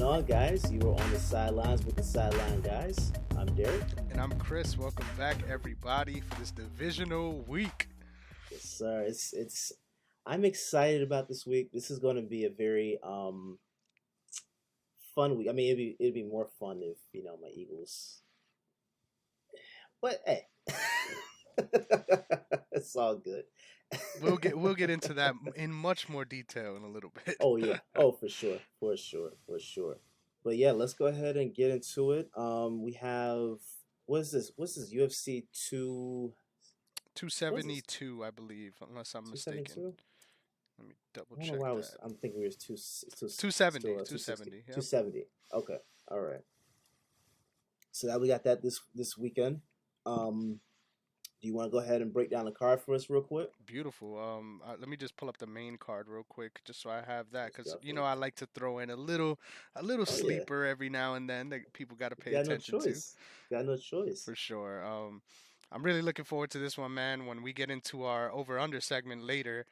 on, guys? You are on the sidelines with the Sideline guys. I'm Derrick. And I'm Chris. Welcome back, everybody, for this divisional week. Yes, sir. It's. I'm excited about this week. This is going to be a very fun week. I mean, it'd be more fun if my Eagles. But hey, it's all good. We'll get into that in much more detail in a little bit. Oh yeah. Oh, for sure. For sure. For sure. But yeah, let's go ahead and get into it. We have what is this? What's this? UFC two. What's this? 272, I believe, unless I'm Two seventy mistaken. two. Let me double I don't know check why that. I'm thinking it was two 270, still 260. 270. Yep. 270. Okay. All right. So now we got that this weekend. Do you want to go ahead and break down the card for us real quick? Beautiful. Let me just pull up the main card real quick, just so I have that, Let's because go for it. I like to throw in a little Oh yeah. sleeper every now and then that people got to You pay got no attention to, choice. Got no choice. for sure. I'm really looking forward to this one, man. When we get into our over under segment later,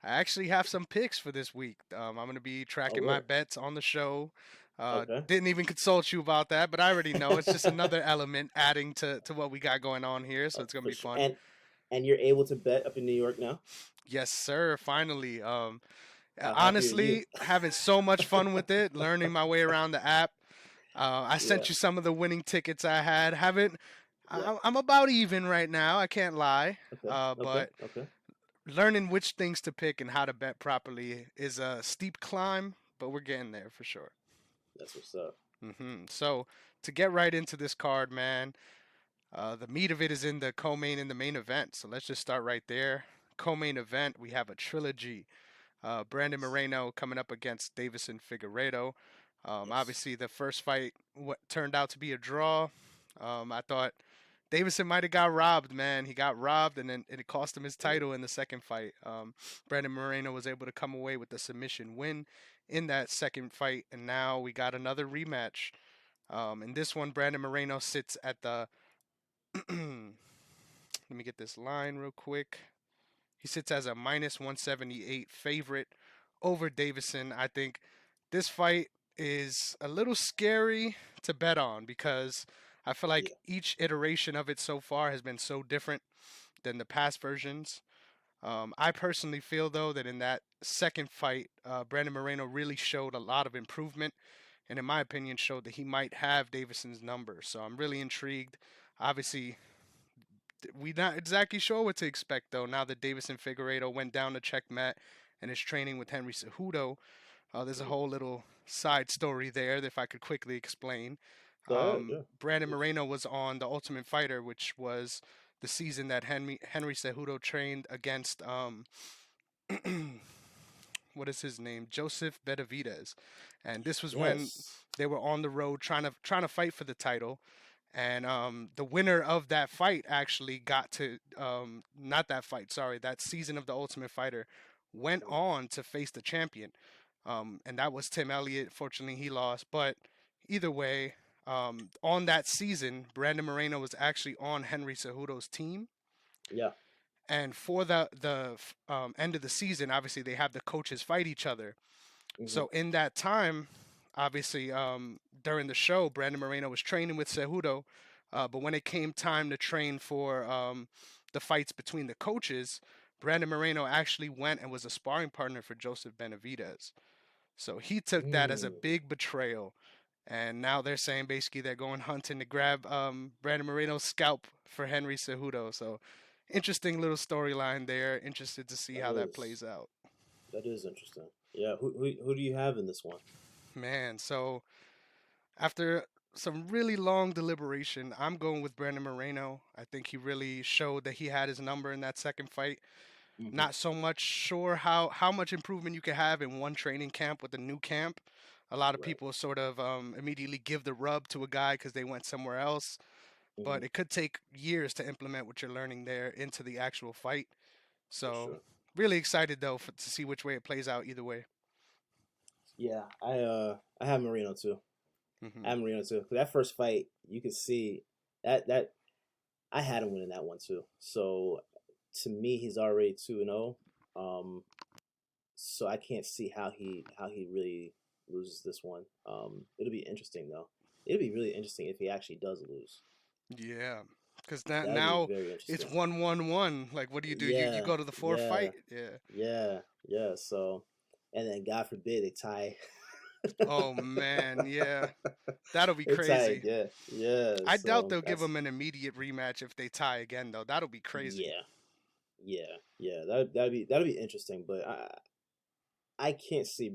I actually have some picks for this week. I'm gonna be Oh tracking my really? bets on the show. Okay. Didn't even consult you about that, but I already know it's just another element adding to what we got going on here, so it's gonna For be sure. fun. And you're able to bet up in New York now. Yes, sir. Finally. How happy are you? Honestly, having so much fun with it, learning my way around the app. I Yeah. sent you some of the winning tickets I had. Haven't. Yeah. I'm about even right now. I can't lie. Okay. Okay. But Okay. learning which things to pick and how to bet properly is a steep climb, but we're getting there for sure. That's what's up. So to get right into this card, man, the meat of it is in the co-main and the main event. So let's just start right there. Co-main event, we have a trilogy. Brandon Yes. Moreno coming up against Davison Figueiredo. Yes. Obviously, the first fight what turned out to be a draw. I thought Davison might have got robbed, man. He got robbed, and then it cost him his Mm. title in the second fight. Brandon Moreno was able to come away with the submission win in that second fight, and now we got another rematch. In this one, Brandon Moreno sits at the. Let me get this line real quick. He sits as a minus 178 favorite over Davison. I think this fight is a little scary to bet on because I feel like Yeah. each iteration of it so far has been so different than the past versions. I personally feel, though, that in that second fight, Brandon Moreno really showed a lot of improvement, and in my opinion, showed that he might have Davison's number. So I'm really intrigued. Obviously, we're not exactly sure what to expect, though, now that Davison Figueiredo went down to checkmate and is training with Henry Cejudo. There's a Mm. whole little side story there that if I could quickly explain. Go ahead. Yeah. Brandon Please. Moreno was on The Ultimate Fighter, which was the season that Henry Cejudo trained against what is his name, Joseph Benavidez, and this was when Yes. they were on the road trying to fight for the title. And the winner of that fight actually got to not that fight, sorry, that season of The Ultimate Fighter went Mm. on to face the champion, and that was Tim Elliott. Fortunately, he lost, but either way, on that season, Brandon Moreno was actually on Henry Cejudo's team. Yeah. And for the end of the season, obviously they have the coaches fight each other. Hmm. So in that time, obviously during the show, Brandon Moreno was training with Cejudo, but when it came time to train for the fights between the coaches, Brandon Moreno actually went and was a sparring partner for Joseph Benavidez. So he took that as a Mm. big betrayal. And now they're saying basically they're going hunting to grab Brandon Moreno's scalp for Henry Cejudo. So interesting little storyline there. Interested to see That how that is plays out. that is interesting. Yeah. Who do you have in this one? Man, so after some really long deliberation, I'm going with Brandon Moreno. I think he really showed that he had his number in that second fight. Hmm. Not so much sure how much improvement you could have in one training camp with a new camp. A lot of Right. people sort of immediately give the rub to a guy because they went somewhere else, Hmm. but it could take years to implement what you're learning there into the actual fight. For So, sure. really excited though to see which way it plays out either way. Yeah. I have Marino too. I Hmm have Marino too. 'Cause that first fight, you could see that I had him winning that one too. So to me, he's already 2-0. So I can't see how he really. loses this one. It'll be interesting though. It'll be really interesting if he actually does lose. Yeah, because That'd be now very it's interesting. 1-1-1. Like, what do you do? You Yeah, go to the fourth yeah, fight? Yeah. yeah. So, and then God forbid they tie. Oh man, yeah. That'll be They tie crazy. again. Yeah. I doubt So they'll give that's him an immediate rematch if they tie again, though. That'll be crazy. yeah, yeah. That'd be interesting, but I can't see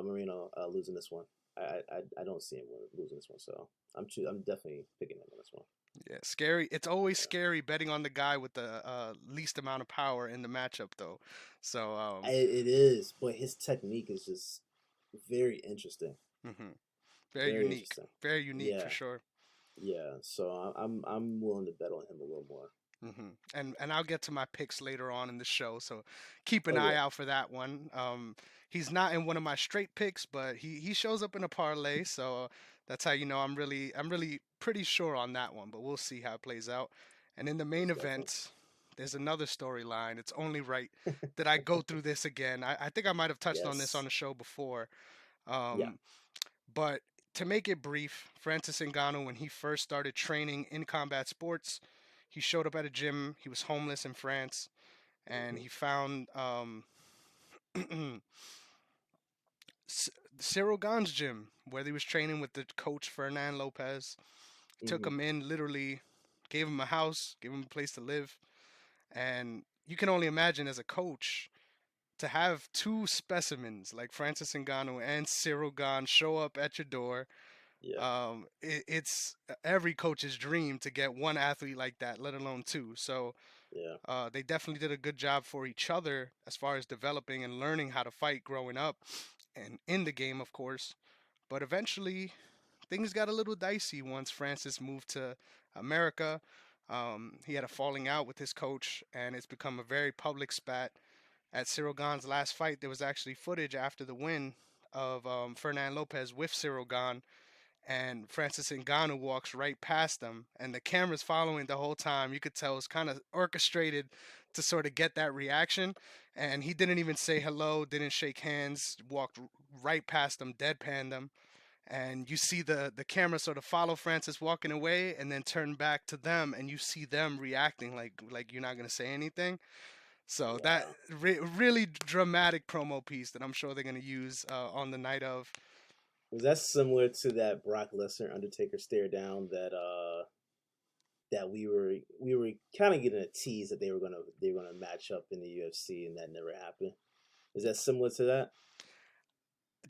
Marino losing this one. I don't see him losing this one. So I'm definitely picking him on this one. Yeah, scary. It's always scary betting on the guy with the least amount of power in the matchup, though. So, It is, but his technique is just very interesting. mhm. Very interesting. Very unique for Yeah, sure. yeah. So I'm willing to bet on him a little more. And I'll get to my picks later on in the show, so keep an eye Okay. out for that one. He's not in one of my straight picks, but he shows up in a parlay, so that's how you know I'm really pretty sure on that one. But we'll see how it plays out. And in the main Most definitely. event, there's another storyline. It's only right that I go through this again. I think I might have touched on this on Yes. the show before, Yeah. um, but to make it brief, Francis Ngannou, when he first started training in combat sports, he showed up at a gym. He was homeless in France, and Hmm. he found Cyril Gane's gym where he was training with the coach Fernand Lopez. Took Hmm. him in, literally gave him a house, gave him a place to live, and you can only imagine as a coach to have two specimens like Francis Ngannou and Cyril Gane show up at your door. Yeah. It's every coach's dream to get one athlete like that, let alone two. So Yeah. they definitely did a good job for each other as far as developing and learning how to fight growing up and in the game, of course. But eventually, things got a little dicey once Francis moved to America. He had a falling out with his coach, and it's become a very public spat. At Cyril Gane's last fight, there was actually footage after the win of Fernand Lopez with Cyril Gane, and Francis Ngannou walks right past them, and the camera's following the whole time. You could tell it's kind of orchestrated to sort of get that reaction, and he didn't even say hello, didn't shake hands, walked right past them, deadpanned them, and you see the camera sort of follow Francis walking away, and then turn back to them, and you see them reacting like you're not gonna say anything. So that Wow. really dramatic promo piece that I'm sure they're gonna use on the night of. Was that similar to that Brock Lesnar Undertaker stare down that we were kind of getting a tease that they were gonna match up in the UFC and that never happened? Is that similar to that?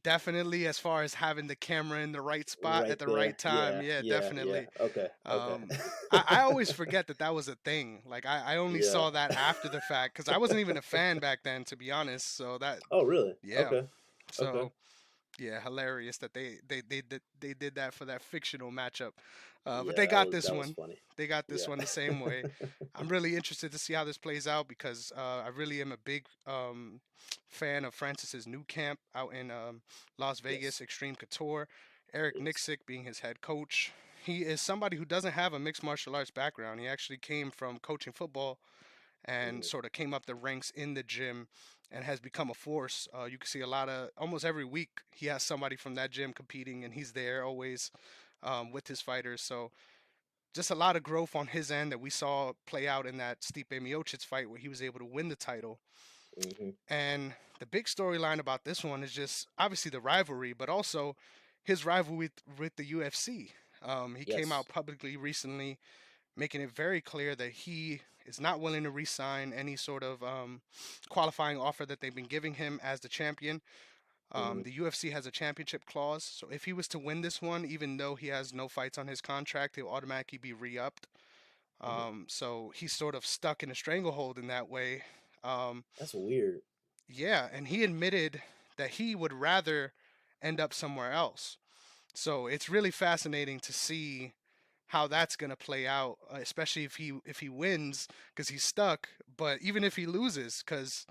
Definitely, as far as having the camera in the right spot at Right the right there. time, Yeah. yeah, Yeah. definitely. Okay. Okay. Um, I always forget that that was a thing. Like I only Yeah. saw that after the fact because I wasn't even a fan back then, to be honest. So that, Oh, really? yeah. Okay. Okay. So yeah, hilarious that they did that for that fictional matchup. But Yeah, they that got was this that was one. funny. They got this Yeah. one the same way. I'm really interested to see how this plays out because I really am a big fan of Francis's new camp out in Las Vegas, Yes. Extreme Couture. Eric Yes. Nixick being his head coach. He is somebody who doesn't have a mixed martial arts background. He actually came from coaching football and Hmm. sort of came up the ranks in the gym and has become a force. You can see a lot of almost every week he has somebody from that gym competing, and he's there always with his fighters. So just a lot of growth on his end that we saw play out in that Stipe Miocic fight where he was able to win the title. Hmm. And the big storyline about this one is just obviously the rivalry, but also his rivalry with the UFC. He came Yes. out publicly recently making it very clear that he is not willing to re-sign any sort of qualifying offer that they've been giving him as the champion. Hmm. The UFC has a championship clause, so if he was to win this one, even though he has no fights on his contract, he'll automatically be re-upped. Hmm. So he's sort of stuck in a stranglehold in that way. Um, That's weird. yeah, and he admitted that he would rather end up somewhere else. So it's really fascinating to see how that's going to play out, especially if he wins because he's stuck. But even if he loses, because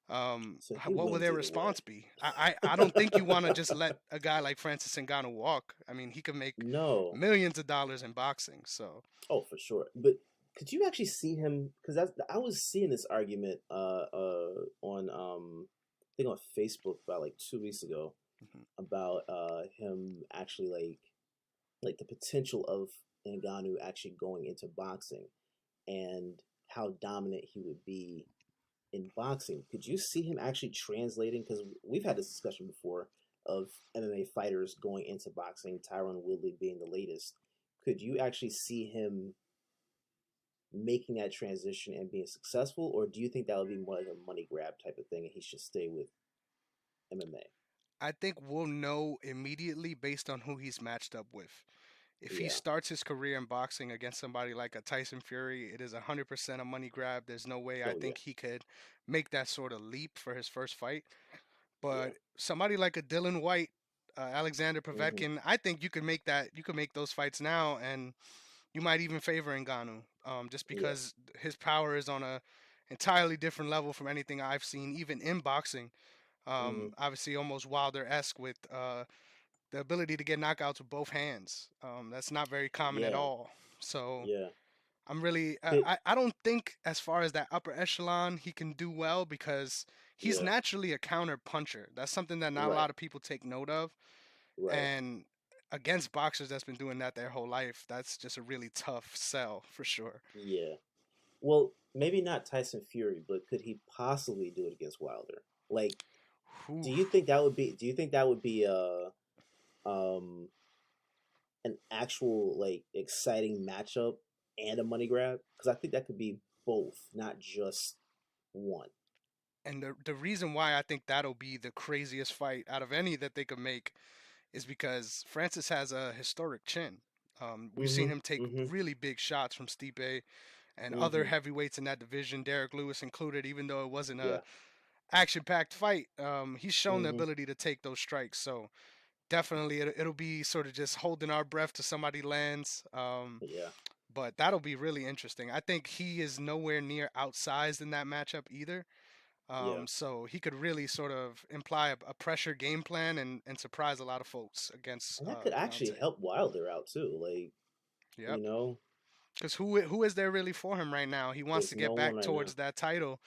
So he what will wins their either way. response be? I don't think you want to just let a guy like Francis Ngannou walk. I mean, he could make No. millions of dollars in boxing. So Oh, for sure. But could you actually see him? Because I was seeing this argument on I think on Facebook about like 2 weeks ago. Mhm. about him actually like the potential of Ngannou actually going into boxing and how dominant he would be in boxing. Could you see him actually translating? Because we've had this discussion before of MMA fighters going into boxing, Tyron Woodley being the latest. Could you actually see him making that transition and being successful, or do you think that would be more like a money grab type of thing and he should stay with MMA? I think we'll know immediately based on who he's matched up with. If he Yeah. starts his career in boxing against somebody like a Tyson Fury, it is 100% a money grab. There's no way I Oh yeah. think he could make that sort of leap for his first fight. Yeah. But somebody like a Dylan White, Alexander Hmm. Povetkin, I think you could make that. You could make those fights now, and you might even favor Ngannou, just Yeah. because his power is on a entirely different level from anything I've seen, even in boxing. Hmm. Obviously, almost Wilder-esque with the ability to get knockouts with both hands. That's not very common at Yeah. all. So Yeah. I'm really, Could, I don't think as far as that upper echelon he can do well because he's yeah. naturally a counter puncher. That's something that not a Right. lot of people take note of. Right. And against boxers that's been doing that their whole life, that's just a really tough sell for sure. Yeah. Well, maybe not Tyson Fury, but could he possibly do it against Wilder? Like, Whew. do you think that would be? Do you think that would be um an actual like exciting matchup and a money grab? Because I think that could be both, not just one. And the reason why I think that'll be the craziest fight out of any that they could make is because Francis has a historic chin. We've seen Mm-hmm. him take Mm-hmm. really big shots from Stipe and other Mm-hmm. heavyweights in that division, Derek Lewis included, even though it wasn't a Yeah. action-packed fight. He's shown the Mm-hmm. ability to take those strikes. So definitely, it'll be sort of just holding our breath till somebody lands. Yeah. But that'll be really interesting. I think he is nowhere near outsized in that matchup either. Yeah. So he could really sort of imply a pressure game plan and surprise a lot of folks against And that could actually Deontay. help Wilder out too. Like, you Yep. know, Because who is there really for him right now? He wants there's to no get one back right now. towards that title,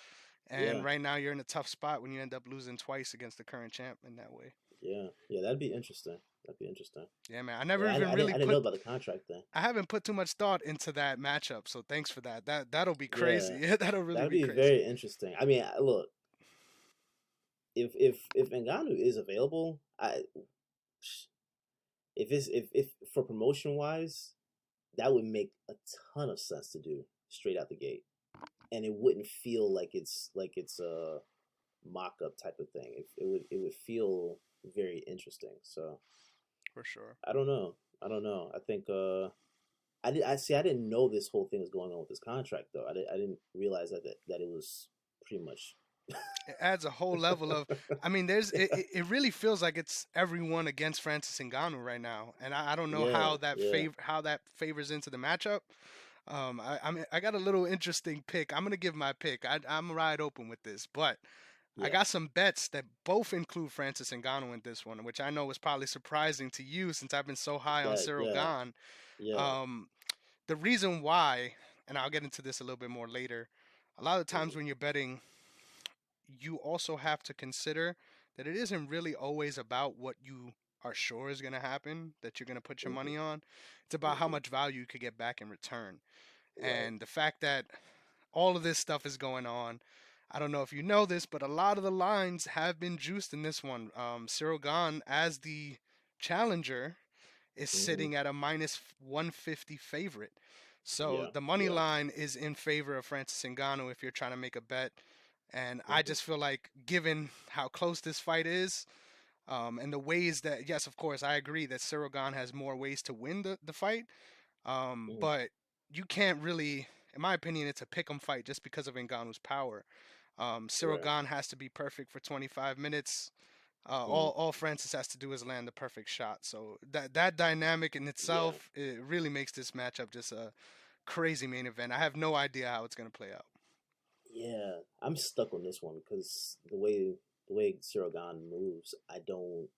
and Yeah. right now you're in a tough spot when you end up losing twice against the current champ in that way. Yeah. Yeah. That'd be interesting. That'd be interesting. Yeah, man. I never Yeah. even I didn't. really I didn't know put. about the contract thing. I haven't put too much thought into that matchup, so thanks for that. That'll be Yeah. crazy. Yeah, that'll really That'd be be crazy. very interesting. I mean, look, if Ngannou is available, if for promotion wise, that would make a ton of sense to do straight out the gate, and it wouldn't feel like it's a mock up type of thing. It would feel very interesting. So For sure. I don't know. I don't know. I think I see. I didn't know this whole thing was going on with this contract though. I didn't realize that it was pretty much. It adds a whole level of. I mean, there's it really feels like it's everyone against Francis Ngannou right now, and I don't know Yeah. Yeah. how that favors into the matchup. I got a little interesting pick. I'm gonna give my pick. I'm wide open with this, but I Yeah. got some bets that both include Francis Ngannou in this one, which I know is probably surprising to you since I've been so high on That. Cyril Yeah. Gane. Yeah. Um, the reason why, and I'll get into this a little bit more later. A lot of times Mm-hmm. when you're betting, you also have to consider that it isn't really always about what you are sure is going to happen that you're going to put your Mm-hmm. money on. It's about how Mm-hmm. much value you could get back in return. Right. And the fact that all of this stuff is going on, I don't know if you know this, but a lot of the lines have been juiced in this one. Cyril Gane, as the challenger, is Mm-hmm. sitting at a minus 150 favorite. So Yeah. the money Yeah. line is in favor of Francis Ngannou if you're trying to make a bet. And I Mm-hmm. just feel like, given how close this fight is, and the ways that, yes, of course, I agree that Cyril Gane has more ways to win the fight. Mm-hmm. But you can't really, in my opinion, it's a pick 'em fight just because of Ngannou's power. Cyril Right. Gane has to be perfect for 25 minutes. Mm-hmm. All Francis has to do is land the perfect shot. So that dynamic in Yeah. itself, it really makes this matchup just a crazy main event. I have no idea how it's gonna play out. Yeah. I'm stuck on this one because the way Cyril Gane moves, I don't.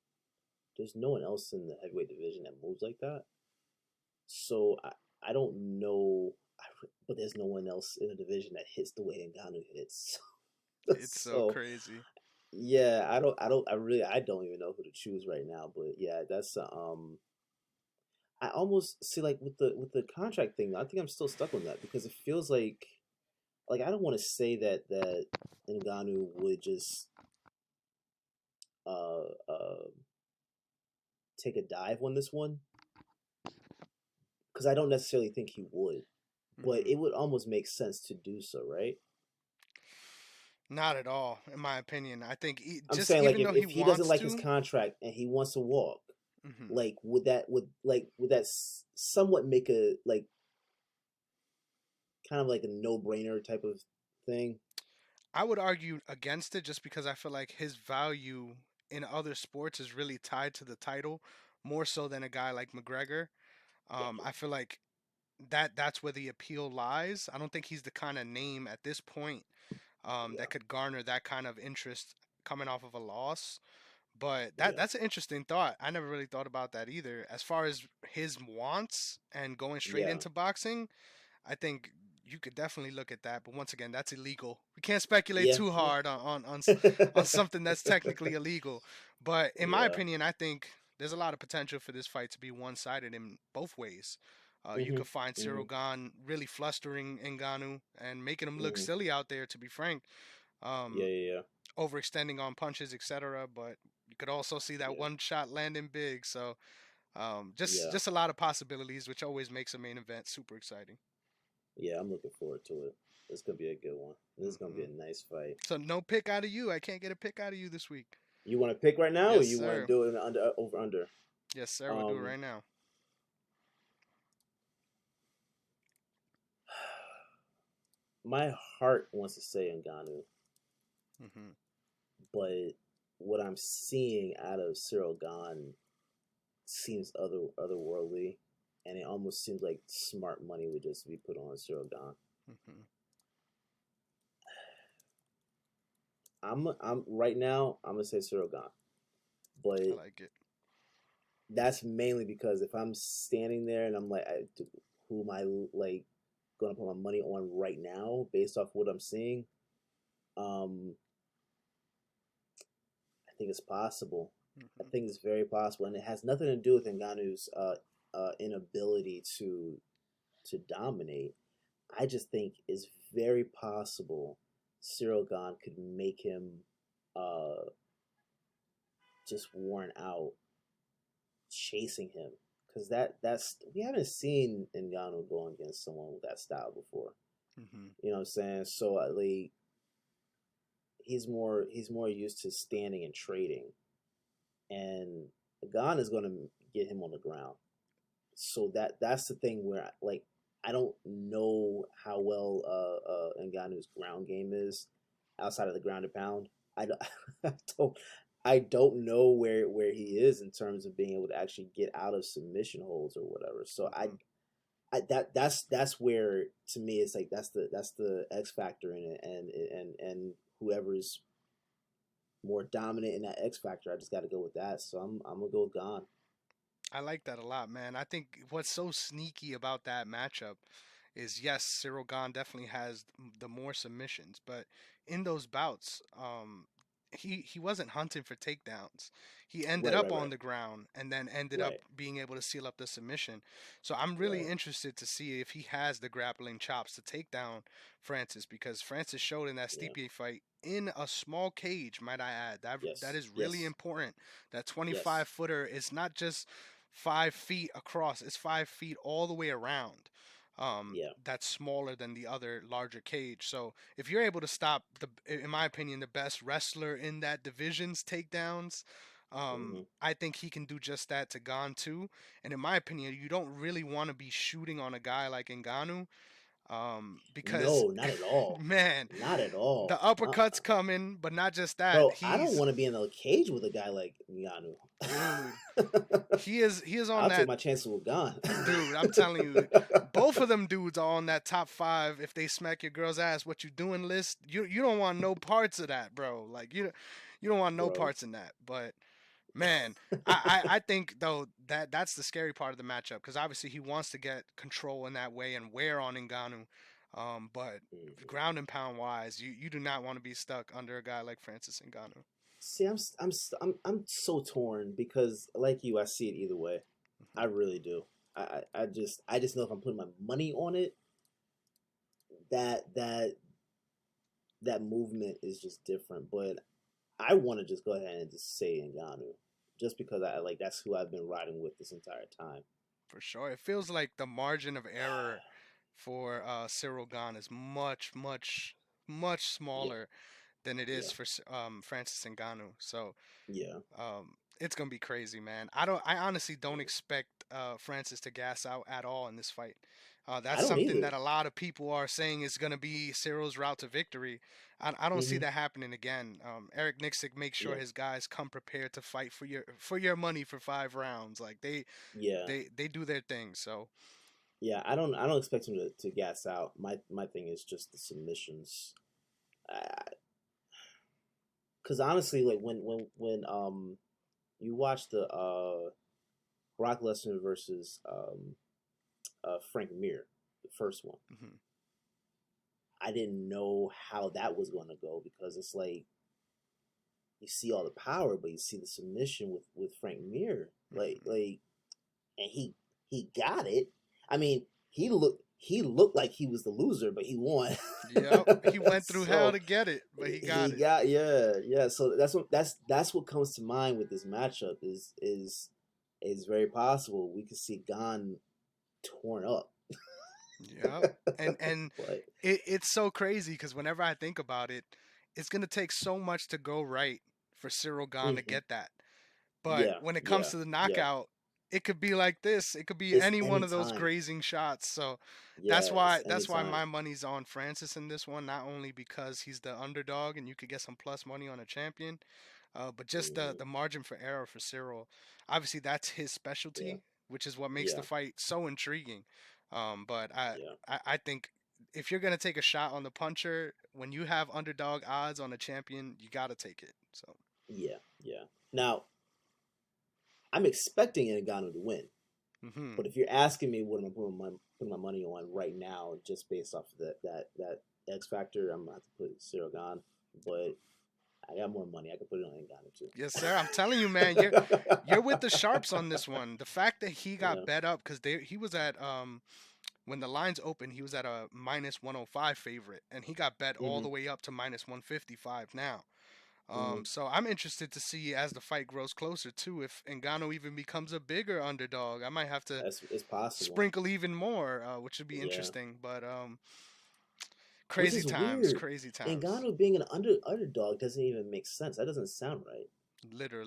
There's no one else in the heavyweight division that moves like that. So I don't know, but there's no one else in the division that hits the way Ngannou hits. It's so So crazy. Yeah, I don't even know who to choose right now. But yeah, that's I almost see like with the contract thing. I think I'm still stuck on that because it feels like I don't want to say that Ngannou would just uh uh take a dive on this one because I don't necessarily think he would, but Hmm. it would almost make sense to do so, right? Not at all, in my opinion. I think I'm just saying like even though he if he doesn't wants like his to. contract and he wants to walk, Hmm. like would that somewhat make a like kind of like a no brainer type of thing? I would argue against it just because I feel like his value in other sports is really tied to the title more so than a guy like McGregor. I feel like that's where the appeal lies. I don't think he's the kind of name at this point that Yeah, could garner that kind of interest coming off of a loss. But yeah, that's an interesting thought. I never really thought about that either. As far as his wants and going straight yeah, into boxing, I think you could definitely look at that. But once again, that's illegal. We can't speculate yeah, too yeah, hard on something that's technically illegal. But in my yeah. opinion, I think there's a lot of potential for this fight to be one-sided in both ways. You Mhm, could find Cyril mhm, Gane really flustering Ngannou and making him look mhm. silly out there, to be frank. Yeah, Um, yeah, Overextending on punches, etc. But you could also see that yeah, one shot landing big. So yeah, just a lot of possibilities, which always makes a main event super exciting. yeah. I'm looking forward to it. It's gonna be a good one. This is gonna be Hmm. a nice fight. So no pick out of you. I can't get a pick out of you this week. You want to pick right now, or Yes, you want to sir. do it in under over under? Yes, sir. We'll do it Um, right now. my heart wants to say Ngannou, Hmm. but what I'm seeing out of Cyril Gane seems otherworldly, and it almost seems like smart money would just be put on Cyril Gane. Hmm. I'm right now. I'm gonna say Cyril Gane, I but like it. that's mainly because if I'm standing there and I'm like, who am I like gonna put my money on right now based off what I'm seeing? Um, I think it's possible. I Hmm. think it's very possible, and it has nothing to do with Ngannou's inability to dominate. I just think it's very possible Cyril Gane could make him uh, just worn out chasing him because that's we haven't seen Ngannou going against someone with that style before. Hmm. You know what I'm saying? So like he's more used to standing and trading, and Gane is going to get him on the ground. So that's the thing where like I don't know how well Ngannou's ground game is outside of the ground and pound. I don't, I don't I don't know where he is in terms of being able to actually get out of submission holds or whatever. So Hmm. that's where to me it's like that's the X factor in it, and whoever's more dominant in that X factor, I just got to go with that. So I'm gonna go with Gone. I like that a lot, man. I think what's so sneaky about that matchup is yes, Cyril Gane definitely has the more submissions, but in those bouts, he wasn't hunting for takedowns. He ended Right, up right, on right, the ground and then ended up right, being able to seal up the submission. So I'm really right. interested to see if he has the grappling chops to take down Francis because Francis showed in that Yeah. Stipe fight in a small cage, might I add. That Yes. is really Yes. important. That 25 Yes. footer is not just 5 feet across. It's 5 feet all the way around. Yeah. That's smaller than the other larger cage. So if you're able to stop in my opinion, the best wrestler in that division's takedowns, Hmm. I think he can do just that to Ngannou too. And in my opinion, you don't really want to be shooting on a guy like Ngannou, because No, not at all. man, Not at the all. uppercuts coming, but not just that. Bro, I don't He's want to be in a cage with a guy like Ngannou. dude. He is on I'll take that. my chances with Gone. Dude, I'm telling you, both of them dudes are on that top five. If they smack your girl's ass, what you doing list? You don't want no parts of that, bro. Like you don't want no Bro. parts in that. But man, I think though that's the scary part of the matchup because obviously he wants to get control in that way and wear on Ngannou. But Hmm. ground and pound wise, you do not want to be stuck under a guy like Francis Ngannou. See, I'm so torn because, like you, I see it either way. I really do. I just know if I'm putting my money on it, that that that movement is just different. But I want to just go ahead and just say Ngannou, just because I like that's who I've been riding with this entire time. For sure. It feels like the margin of error for Cyril Gane is much, much, much Yeah, smaller than it is yeah, for Francis Ngannou. So yeah. it's gonna be crazy, man. I honestly don't expect Francis to gas out at all in this fight. I That's don't something either. that a lot of people are saying is gonna be Cyril's route to victory. I don't see Hmm. that happening again. Eric Nixick makes sure Yeah, his guys come prepared to fight for your money for 5 rounds. Like yeah, they do their thing. So yeah. I don't expect him to gas out. My thing is just the submissions. Because honestly, like when you watch the Brock Lesnar versus Frank Mir, the first one, mhm, I didn't know how that was going to go because it's like you see all the power, but you see the submission with Frank Mir, mhm. and he got it. I mean, he looked like he was the loser, but he won. Yep, he went through hell So to get it, but he he got it. got, yeah. So that's what comes to mind with this matchup is very possible we could see Gon torn up. Yep. And But it's so crazy because whenever I think about it, it's gonna take so much to go right for Cyril Gane to mhm, get that. But yeah, when it comes yeah, to the yeah. knockout, it could be like this. It could be It's any one of those anytime. grazing shots. So Yeah, it's that's why anytime. my money's on Francis in this one. Not only because he's the underdog and you could get some plus money on a champion, but just Hmm. the margin for error for Cyril. Obviously, that's his Yeah, specialty, which is what makes the yeah, fight so intriguing. But yeah, I think if you're gonna take a shot on the puncher when you have underdog odds on a champion, you gotta take it. So. yeah, yeah. Now I'm expecting Ngannou to win, Hmm. but if you're asking me what am I putting my money on right now, just based off of that X factor, I'm gonna have to put Cyril Gane. But I got more money. I can put it on Ngannou too. Yes, sir. I'm telling you, man, you're with the sharps on this one. The fact that he got Yeah. bet up because he was at when the lines opened, he was at a minus 105 favorite, and he got bet all the Hmm. way up to minus 155 now. Hmm. So I'm interested to see as the fight grows closer too if Ngannou even becomes a bigger underdog. I might have to It's possible. sprinkle even more, which would be Yeah. interesting. But Which crazy is times, weird. crazy times, Ngannou being an underdog doesn't even make sense. That doesn't sound right.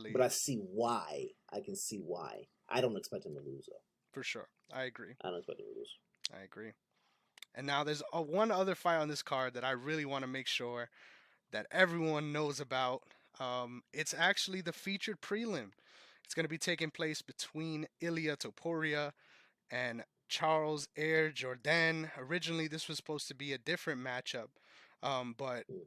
But literally I see why. I can see why. I don't expect him to lose though. for sure. I agree. I don't expect him to lose. I agree. And now there's one other fight on this card that I really want to make sure that everyone knows about. It's actually the featured prelim. It's going to be taking place between Ilia Topuria and Charles Air Jordan. Originally, this was supposed to be a different matchup, but Mm.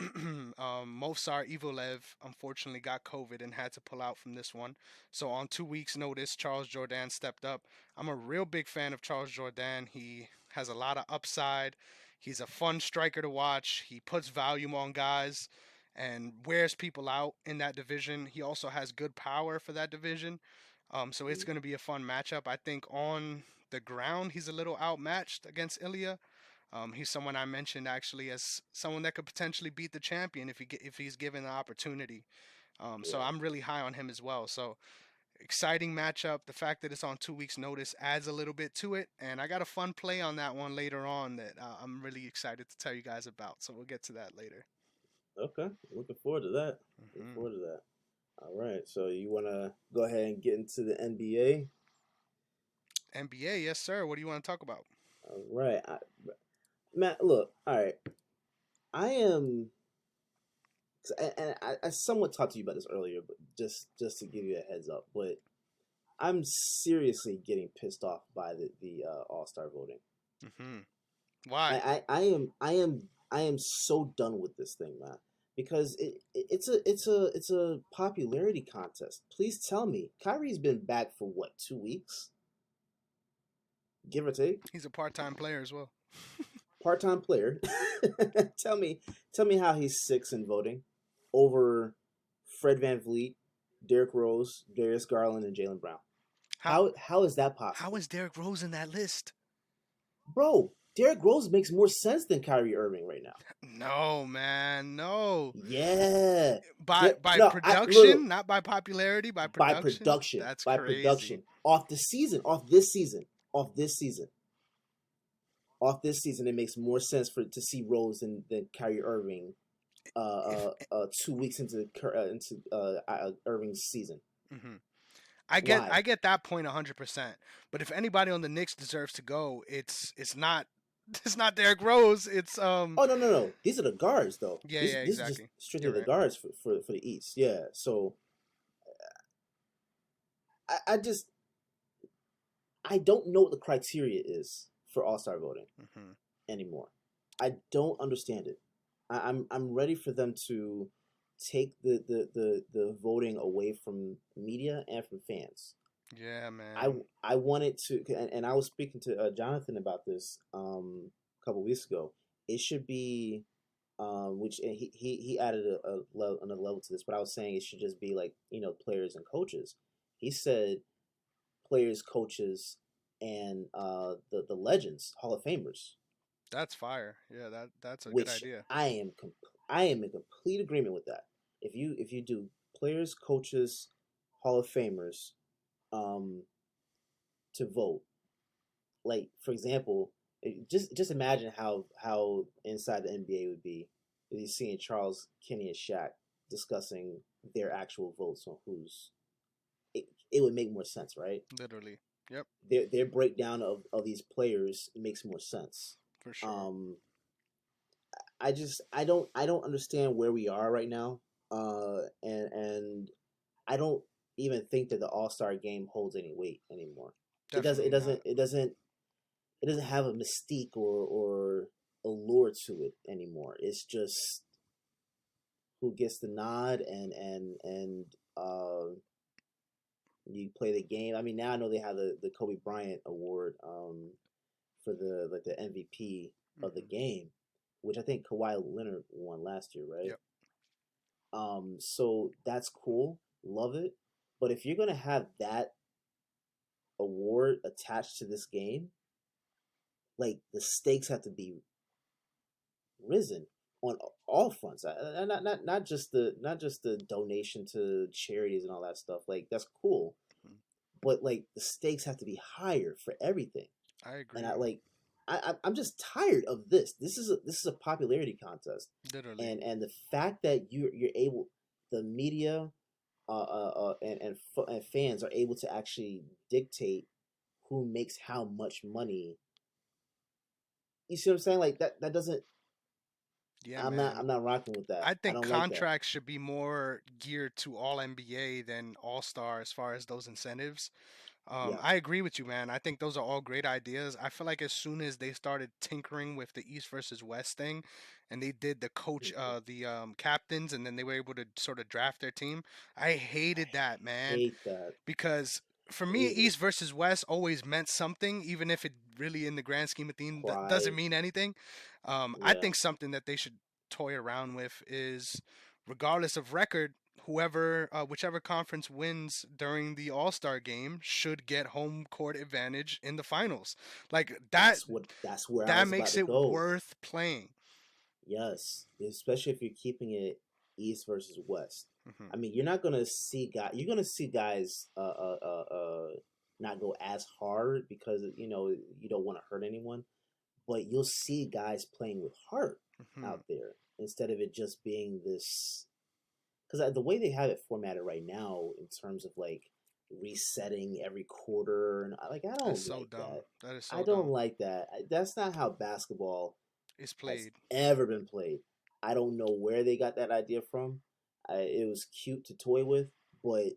Movsar Ivolev unfortunately got COVID and had to pull out from this one. So on 2 weeks' notice, Charles Jordan stepped up. I'm a real big fan of Charles Jordan. He has a lot of upside. He's a fun striker to watch. He puts volume on guys and wears people out in that division. He also has good power for that division. So it's Mm. going to be a fun matchup. I think on the ground, he's a little outmatched against Ilya. He's someone I mentioned actually as someone that could potentially beat the champion if he's given the opportunity. So Yeah. I'm really high on him as well. So exciting matchup. The fact that it's on 2 weeks' notice adds a little bit to it, and I got a fun play on that one later on that I'm really excited to tell you guys about. So we'll get to that later. Okay. Looking forward to that. Looking Hmm. forward to that. All right. So you want to go ahead and get into the NBA? NBA, yes sir. What do you want to talk about? All right. Matt, look. All right. I am, and I somewhat talked to you about this earlier, but just to give you a heads up, but I'm seriously getting pissed off by the All Star voting. Hmm. Why? I am so done with this thing, man. Because it's a popularity contest. Please tell me, Kyrie's been back for what, 2 weeks, give or take, He's a part-time player as well. part time player. tell me, tell me how he's six in voting over. Fred VanVleet, Derrick Rose, Darius Garland, and Jaylen Brown. How How is that how possible? is Derrick Rose in that list? Bro, Derrick Rose makes more sense than Kyrie Irving right now. No, man, no. Yeah. By No, I look, production, not by popularity, by by production. production, That's by crazy. production. Off the season, off this season, off this season, off this season, it makes more sense for to see Rose than Kyrie Irving. If 2 weeks into Irving's season. mhm. Why? I get that point 100%. But if anybody on the Knicks deserves to go, it's not it's not Derrick Rose. It's Oh no, no, no. These are the guards though. yeah, These yeah, this is just exactly. strictly You're the right. guards for the East. Yeah. So I just I don't know what the criteria is for All Star voting Hmm. anymore. I don't understand it. I'm ready for them to take the voting away from media and from fans. Yeah, I man. I wanted to, and I was speaking to Jonathan about this a couple weeks ago. It should be which and he added another level to this, but I was saying it should just be like players and coaches. He said players, coaches, and the legends, Hall of Famers, That's fire. Yeah, that's a good which idea. I am in complete agreement with that. If you do players, coaches, Hall of Famers, um, to vote, like for example, just imagine how inside the NBA would be if you seeing Charles, Kenny, and Shaq discussing their actual votes on who's. It would make more sense, right? Literally. Yep, Their breakdown of these players makes more sense. for sure. Um, I don't understand where we are right now. And I don't even think that the All Star game holds any weight anymore. It doesn't. It Definitely doesn't. not. It doesn't. It doesn't have a mystique or allure to it anymore. It's just who gets the nod and you play the game. I mean, now I know they have the Kobe Bryant award for the MVP of the Hmm. game, which I think Kawhi Leonard won last year, right? Yep. So that's cool, love it. But if you're gonna have that award attached to this game, like the stakes have to be risen on all fronts. Not just the donation to charities and all that stuff. Like that's cool, Mhm. but like the stakes have to be higher for everything. I And I agree. like I'm just tired of this. This is a popularity contest, Literally. and the fact that you're able, the media, and fans are able to actually dictate who makes how much money. You see what I'm saying? Like that doesn't. Yeah, man. I'm not rocking with that. I I think don't like that. contracts should be more geared to all NBA than all star as far as those incentives. Yeah. I agree with you, man. I think those are all great ideas. I feel like as soon as they started tinkering with the East versus West thing, and they did the coach, Mhm. the captains, and then they were able to sort of draft their team, I I hated that, man, hate that. because for me, Hate it. East versus West always meant something, even if it really, in the grand scheme of things, doesn't Pride. mean anything. I Yeah. think something that they should toy around with is, regardless of record, whoever, whichever conference wins during the All Star game should get home court advantage in the finals. Like that, That's where I that was about makes to it go. worth playing. Yes, especially if you're keeping it East versus West. Hmm. I mean, you're not gonna see guys. You're gonna see guys not go as hard because you don't want to hurt anyone, but you'll see guys playing with heart Hmm. out there instead of it just being this. Because the way they have it formatted right now, in terms of like resetting every quarter, and I That's don't so like dumb. that. That is I so don't dumb. like that. That's not how basketball It's has played. ever been played. I don't know where they got that idea from. It was cute to toy with, but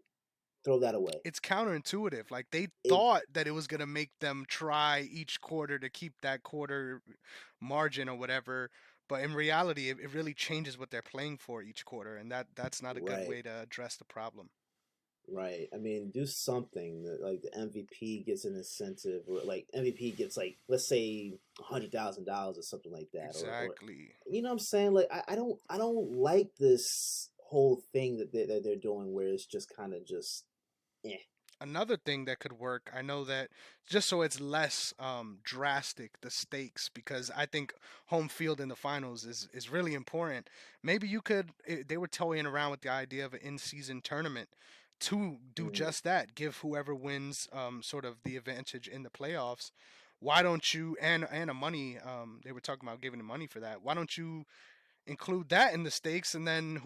throw that away. It's counterintuitive. Like they It thought that it was gonna make them try each quarter to keep that quarter margin or whatever, but in reality, it really changes what they're playing for each quarter, and that's not a good right, way to address the problem. right. I mean, do something that like the MVP gets an incentive, or like MVP gets like let's say $100,000 or something like that, or Exactly. you know what I'm saying? Like I don't like this whole thing that they're doing where it's just kind of just eh. Another thing that could work, I know that just so it's less drastic, the stakes, because I think home field in the finals is really important. Maybe you could, they were toying around with the idea of an in-season tournament to do Mm, just that, give whoever wins sort of the advantage in the playoffs. Why don't you, and a money, they were talking about giving the money for that. Why don't you include that in the stakes, and then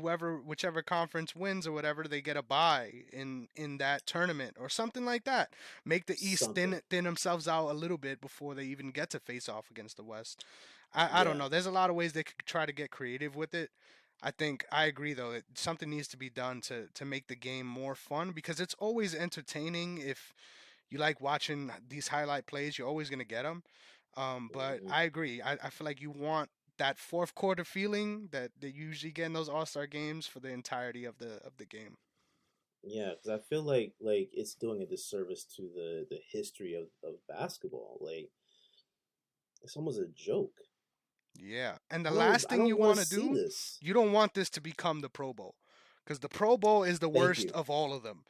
whichever conference wins or whatever, they get a bye in that tournament or something like that. Make the East something. thin themselves out a little bit before they even get to face off against the West. I don't Yeah. know. There's a lot of ways they could try to get creative with it. I think I agree though that something needs to be done to make the game more fun, because it's always entertaining. If you like watching these highlight plays, you're always gonna get them. But Hmm. I agree. I feel like you want that fourth quarter feeling that they usually get in those All Star games for the entirety of the game. Yeah, because I feel like it's doing a disservice to the history of basketball. Like it's almost a joke. Yeah, and the last I thing don't you want want to to see do, this. you don't want this to become the Pro Bowl, because the Pro Bowl is the Thank worst you. of all of them.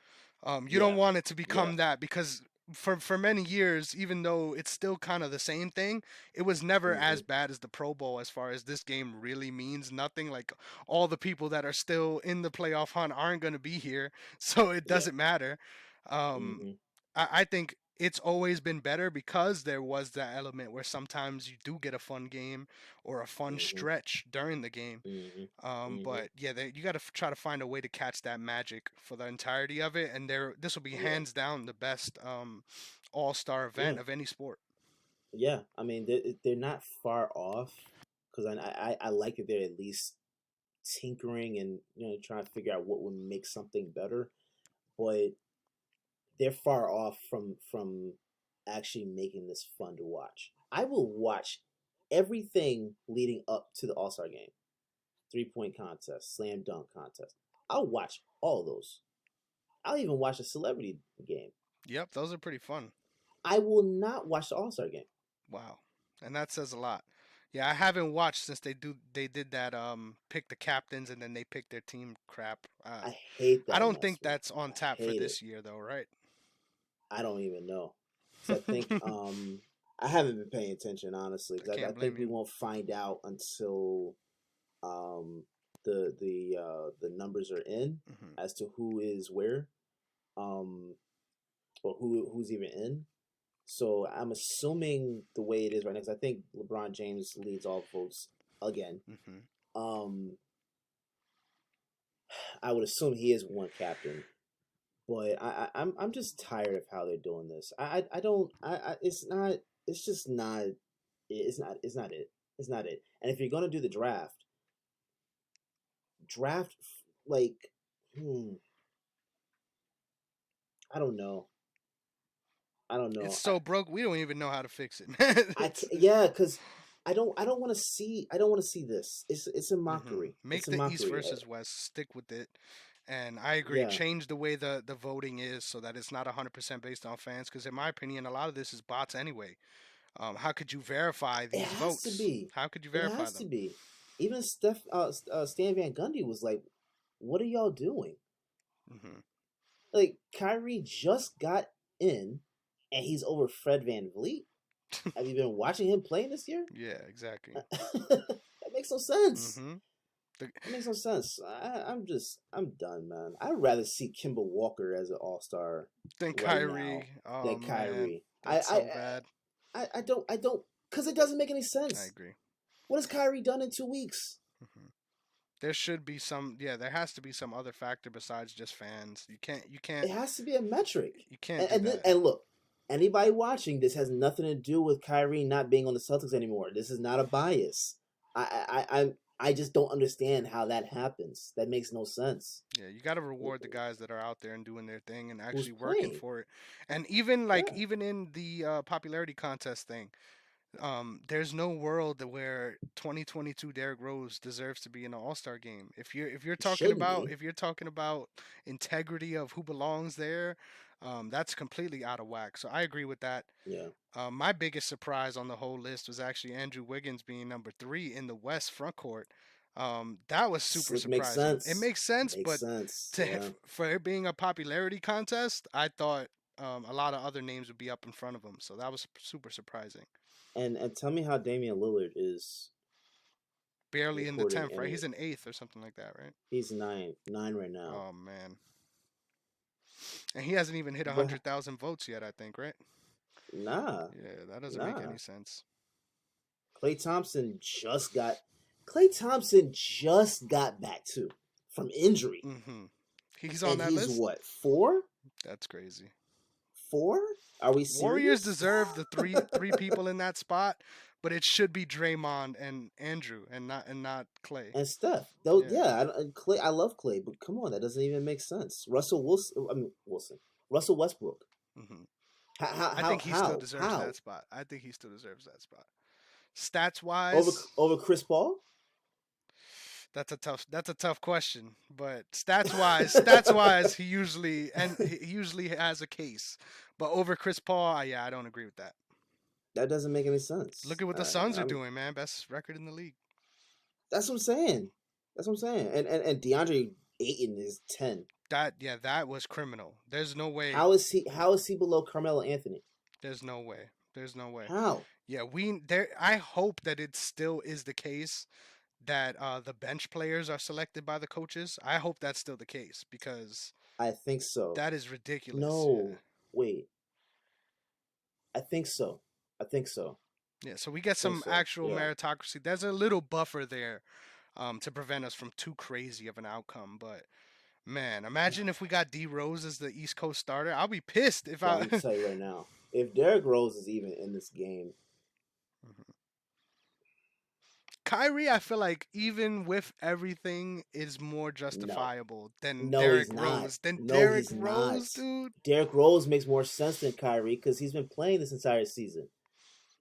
You don't Yeah. want it to Yeah. become that, because for many years, even though it's still kind of the same thing, it was never Hmm. as bad as the Pro Bowl as far as this game really means nothing. Like all the people that are still in the playoff hunt aren't going to be here, so it Yeah. doesn't matter. Um, Hmm. I think it's always been better because there was that element where sometimes you do get a fun game or a fun Hmm. stretch during the game. Hmm. Hmm. But yeah, you got to try to find a way to catch that magic for the entirety of it, and this will be Yeah. hands down the best all-star event Yeah. of any sport. Yeah. I mean, they're not far off because I like that they're at least tinkering and trying to figure out what would make something better. But they're far off from actually making this fun to watch. I will watch everything leading up to the All Star game, 3-point contest, slam dunk contest. I'll watch all those. I'll even watch a celebrity game. Yep, those are pretty fun. I will not watch the All Star game. Wow, and that says a lot. Yeah, I haven't watched since they did that pick the captains and then they pick their team crap. I hate I that don't mess, think man. that's on I tap for hate it. this year though, right? I don't even know because I think I haven't been paying attention honestly I because I can't think blame we you. won't find out until um, the numbers are in Hmm. as to who is where, um, or who's even in. So I'm assuming the way it is right now, because I think LeBron James leads all votes again. Hmm. Um, I would assume he is one captain, but I'm just tired of how they're doing this. I don't it's not it's just not it's not it. It's not it. And if you're gonna do the draft like hmm, I don't know. I don't It's know. so broke we don't even know how to fix it, man. Yeah, because I don't want to see this. It's a mockery. It's Make a the East mockery. versus West. Stick with it. And I agree. Yeah, Change the way the voting is so that it's not 100% based on fans. Because in my opinion, a lot of this is bots anyway. How could you verify it these has to votes? be. How could you It verify has to them? be. Even Stan Van Gundy was like, "What are y'all doing?" Hmm. Like Kyrie just got in, and he's over Fred Van Vliet. Have you been watching him playing this year? Yeah, exactly. That makes no sense. Hmm. The, That makes no sense. I'm done, man. I'd rather see Kimball Walker as an All Star then right now Kyrie. Oh than man, Kyrie. that's so bad. I don't, because it doesn't make any I sense. agree. What has Kyrie done in 2 weeks? Hmm. There should be some. Yeah, there has to be some other factor besides just fans. You can't. You It can't. has to be a metric. You can't do that. And look, anybody watching this has nothing to do with Kyrie not being on the Celtics anymore. This is not a bias. I just don't understand how that happens. That makes no sense. Yeah, you got to reward the guys that are out there and doing their thing and Who's actually working playing? for it. And even like Yeah, even in the popularity contest thing, there's no world where 2022 Derrick Rose deserves to be in an All-Star game. it shouldn't be. if you're talking about integrity of who belongs there, that's completely out of whack. So I agree with that. Yeah. My biggest surprise on the whole list was actually Andrew Wiggins being number 3 in the West front court. That was super It makes surprising. sense. It makes sense, Makes but sense. Yeah. for it being a popularity contest, I thought a lot of other names would be up in front of him. So that was super surprising. And tell me how Damian Lillard is Barely in the recording 10th, right? any. He's in 8th or something like that, right? He's nine right now. Oh man, and he hasn't even hit But 100,000 votes yet. I think, right? nah, Yeah, that doesn't make nah. any sense. Klay Thompson just got. Klay Thompson just got back too from injury, He's on and that he's list. what 4? That's crazy. 4? Are we serious? Warriors deserve the three people in that spot, but it should be Draymond and Andrew, and not Clay. And Steph. Though, yeah, Klay. I love Klay, but come on, that doesn't even make sense. Russell Wilson. Russell Westbrook. I think he still deserves that spot. Stats wise, over Chris Paul. That's a tough question, but stats wise, he usually has a case. But over Chris Paul, yeah, I don't agree with that. That doesn't make any sense. Look at what the Suns are doing, man. Best record in the league. That's what I'm saying. And DeAndre Ayton is 10. That was criminal. There's no way. How is he below Carmelo Anthony? There's no way. How? Yeah, I hope that it still is the case that the bench players are selected by the coaches. I hope that's still the case because I think so. That is ridiculous. No, wait. I think so. Yeah, so we get some actual meritocracy. There's a little buffer there to prevent us from too crazy of an outcome. But, man, imagine if we got D Rose as the East Coast starter. I'll be pissed if I'll tell you right now. If Derrick Rose is even in this game. Kyrie, I feel like even with everything, is more justifiable than Derrick Rose. Derrick Rose, dude. Derrick Rose makes more sense than Kyrie because he's been playing this entire season.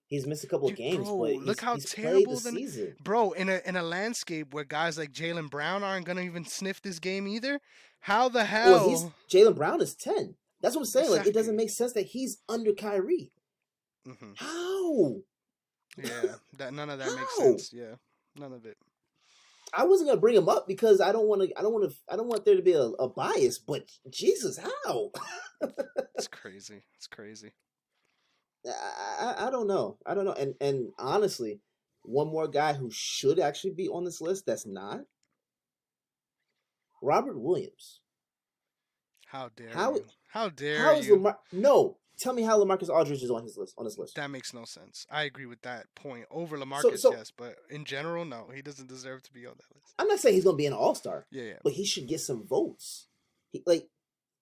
He's missed a couple of games, but look how terrible the season. Bro, in a landscape where guys like Jaylen Brown aren't gonna even sniff this game either. How the hell? Well, Jaylen Brown is 10. That's what I'm saying. Exactly. Like, it doesn't make sense that he's under Kyrie. How? Yeah, none of that makes sense. Yeah, none of it. I wasn't gonna bring him up because I don't want there to be a bias. But Jesus, how? It's crazy. I don't know. And honestly, one more guy who should actually be on this list that's not Robert Williams. How dare you? How dare you? No. Tell me how Lamarcus Aldridge is on this list. That makes no sense. I agree with that point. Over Lamarcus, yes, but in general, no. He doesn't deserve to be on that list. I'm not saying he's going to be an all-star. Yeah. But he should get some votes.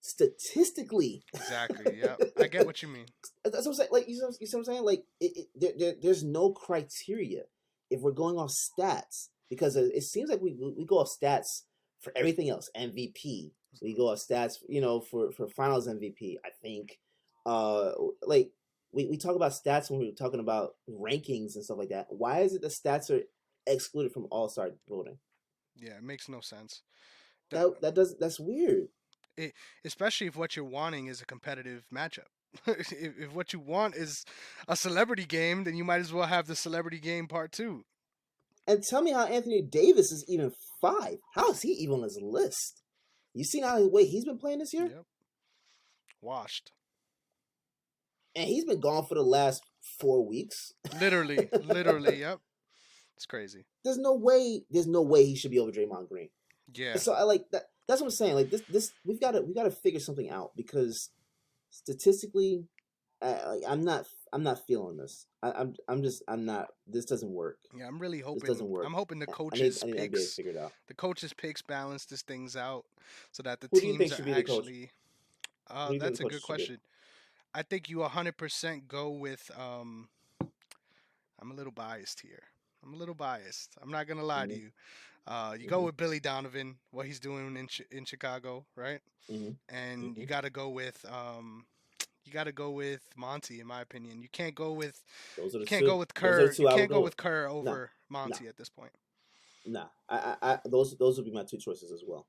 Statistically. Exactly, yeah. I get what you mean. That's what I'm saying. Like, you know what I'm saying? Like, there's no criteria if we're going off stats. Because it seems like we go off stats for everything else. MVP. We go off stats, for finals MVP, I think. We talk about stats when we're talking about rankings and stuff like that. Why is it the stats are excluded from all-star voting? Yeah, it makes no sense. That's weird. Especially if what you're wanting is a competitive matchup. if what you want is a celebrity game, then you might as well have the celebrity game part 2. And tell me how Anthony Davis is even 5. How is he even on this list? You seen how the way he's been playing this year? Yep. Washed. And he's been gone for the last 4 weeks. Literally, yep. It's crazy. There's no way he should be over Draymond Green. Yeah. So I like that. That's what I'm saying. Like this, we got to figure something out because statistically, I'm not feeling this. I'm not. This doesn't work. Yeah, I'm really hoping. This doesn't work. I'm hoping the coaches I need picks figure it out. The coaches picks balance this things out so that the Who teams do you think should be actually. That's a good should question. I think you 100% go with. I'm a little biased here. I'm not gonna lie to you. You go with Billy Donovan, what he's doing in Chicago, right? And you got to go with Monty, in my opinion. You can't go with Kerr. You can't go with Kerr over Monty at this point. Nah, those would be my 2 choices as well,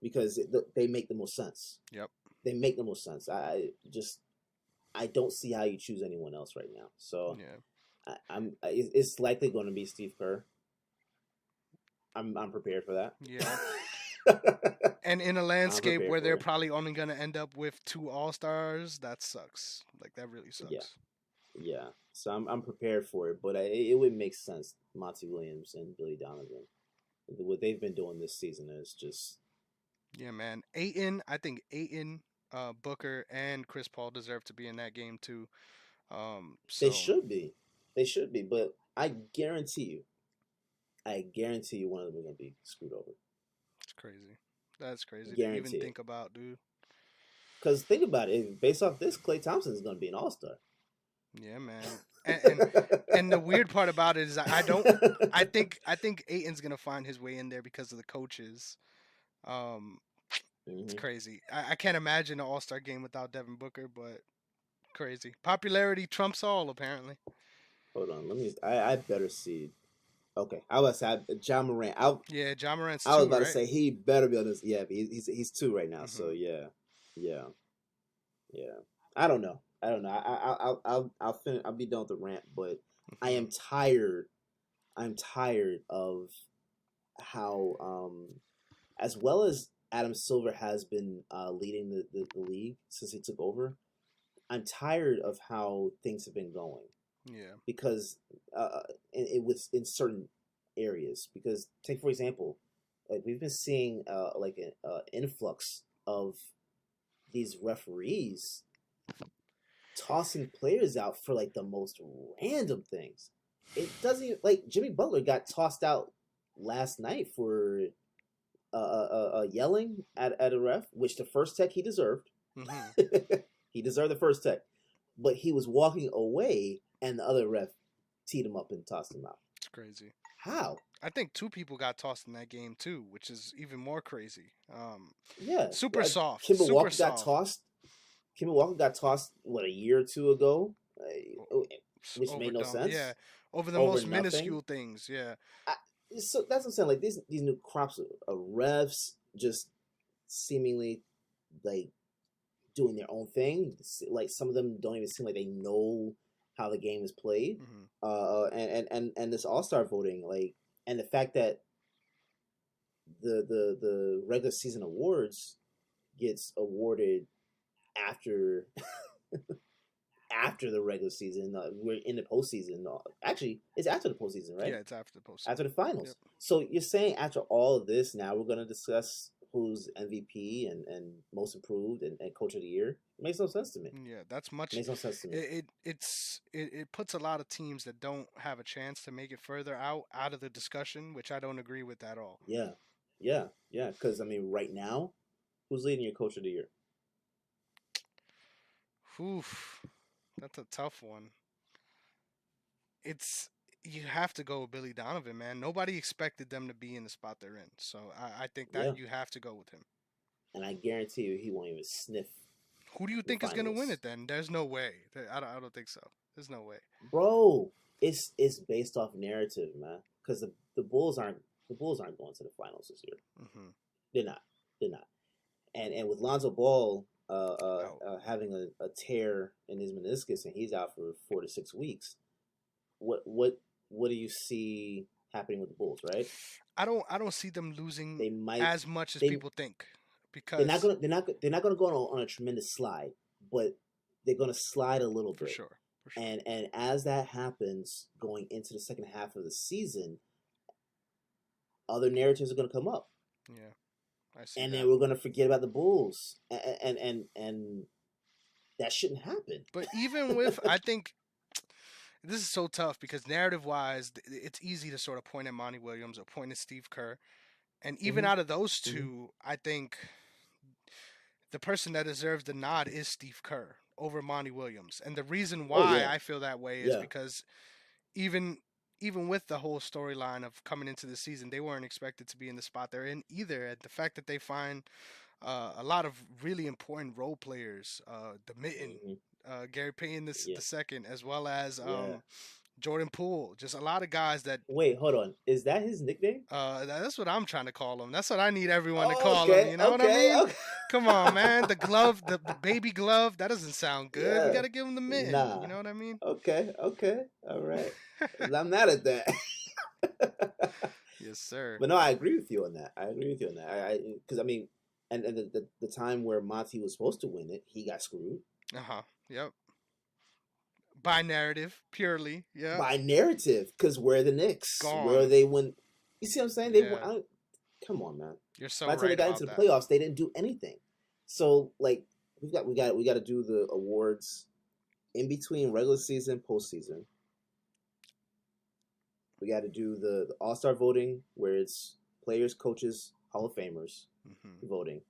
because they make the most sense. Yep, they make the most sense. I don't see how you choose anyone else right now. So yeah. It's likely going to be Steve Kerr. I'm prepared for that. Yeah. And in a landscape where they're probably only going to end up with 2 All-Stars, that sucks. Like, that really sucks. Yeah. So I'm prepared for it, but it would make sense. Monty Williams and Billy Donovan, what they've been doing this season is just. Yeah, man. I think Ayton, Booker, and Chris Paul deserve to be in that game too. They should be, but I guarantee you, one of them are gonna be screwed over. It's crazy. That's crazy to even think about, dude. Because think about it, based off this, Klay Thompson is gonna be an All-Star. Yeah, man. And the weird part about it is I think Ayton's gonna find his way in there because of the coaches. It's crazy. I can't imagine an All-Star game without Devin Booker, but crazy. Popularity trumps all, apparently. Hold on, I better see. Okay, I was say Ja Morant. Ja Morant's 2, I was about right? to say he better be on this. Yeah, he's 2 right now. So yeah. I don't know. I'll be done with the rant, but I am tired. I'm tired of how as well as Adam Silver has been leading the league since he took over. I'm tired of how things have been going. Yeah. Because it was in certain areas. Because take for example, like we've been seeing like an influx of these referees tossing players out for like the most random things. It doesn't like Jimmy Butler got tossed out last night for yelling at a ref, which the first tech he deserved. He deserved the first tech, but he was walking away, and the other ref teed him up and tossed him out. It's crazy. How? I think 2 people got tossed in that game too, which is even more crazy. Super soft. Kemba Walker got tossed. Kemba Walker got tossed a year or 2 ago, which made no sense. Yeah, over the most minuscule things. Yeah. So that's what I'm saying. Like these new crops of refs just seemingly like doing their own thing. Like some of them don't even seem like they know how the game is played. And this All-Star voting, like, and the fact that the regular season awards gets awarded after the regular season. We're in the postseason. Actually, it's after the postseason, right? Yeah, it's after the postseason. After the finals. Yep. So you're saying after all of this, now we're going to discuss who's MVP and most improved and coach of the year? It makes no sense to me. Yeah, that's much. It makes no sense to me. It puts a lot of teams that don't have a chance to make it further out of the discussion, which I don't agree with at all. Yeah. Because I mean, right now, who's leading your coach of the year? Oof, that's a tough one. You have to go with Billy Donovan, man. Nobody expected them to be in the spot they're in, so I think that you have to go with him. And I guarantee you, he won't even sniff. Who do you think is going to win it then? There's no way. I don't think so. There's no way, bro. It's based off narrative, man. Because the Bulls aren't going to the finals this year. They're not. And with Lonzo Ball having a tear in his meniscus and he's out for 4 to 6 weeks, what do you see happening with the Bulls? Right? I don't see them losing as much as people think, because they're not gonna go on a tremendous slide, but they're gonna slide a little bit for sure. And as that happens, going into the second half of the season, other narratives are gonna come up. Yeah. I see and that. Then we're gonna forget about the Bulls, and that shouldn't happen. But even with, I think this is so tough because narrative-wise, it's easy to sort of point at Monty Williams or point at Steve Kerr, and even out of those two, I think the person that deserves the nod is Steve Kerr over Monty Williams, and the reason why I feel that way is because even with the whole storyline of coming into the season, they weren't expected to be in the spot they're in either. And the fact that they find a lot of really important role players, the Mitten, Gary Payton the second, as well as Jordan Poole, just a lot of guys that. Wait, hold on. Is that his nickname? That's what I'm trying to call him. That's what I need everyone to call him. You know what I mean? Okay. Come on, man. The glove, the baby glove, that doesn't sound good. Yeah. We got to give him the Mitten. Nah. You know what I mean? Okay. All right. I'm mad at that. Yes, sir. But no, I agree with you on that. Because I mean, and the time where Monty was supposed to win it, he got screwed. Yep. By narrative, purely. Yeah. By narrative, because where are the Knicks? Gone. Where are they when? You see what I'm saying? Yeah. Come on, man. You're so By the time right they got about into the that. playoffs, they didn't do anything. So like we got to do the awards in between regular season, postseason. We got to do the All-Star voting where it's players, coaches, Hall of Famers voting,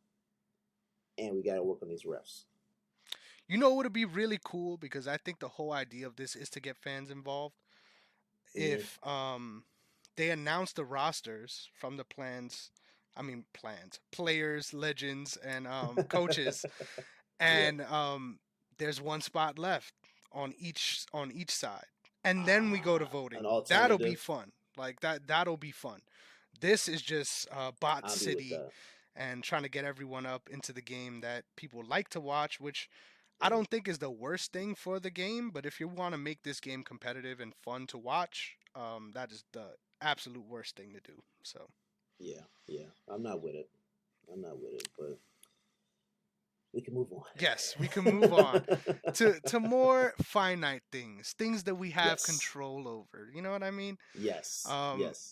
and we got to work on these refs. You know what would be really cool, because I think the whole idea of this is to get fans involved. If they announce the rosters from the players, legends, and coaches, and there's one spot left on each side, and then we go to voting. That'll be fun. Like that'll be fun. This is just bot city and trying to get everyone up into the game that people like to watch, which I don't think is the worst thing for the game. But if you want to make this game competitive and fun to watch, that is the absolute worst thing to do. So yeah, I'm not with it, but we can move on. Yes, we can move on to more finite things that we have control over. You know what I mean? Yes. Yes.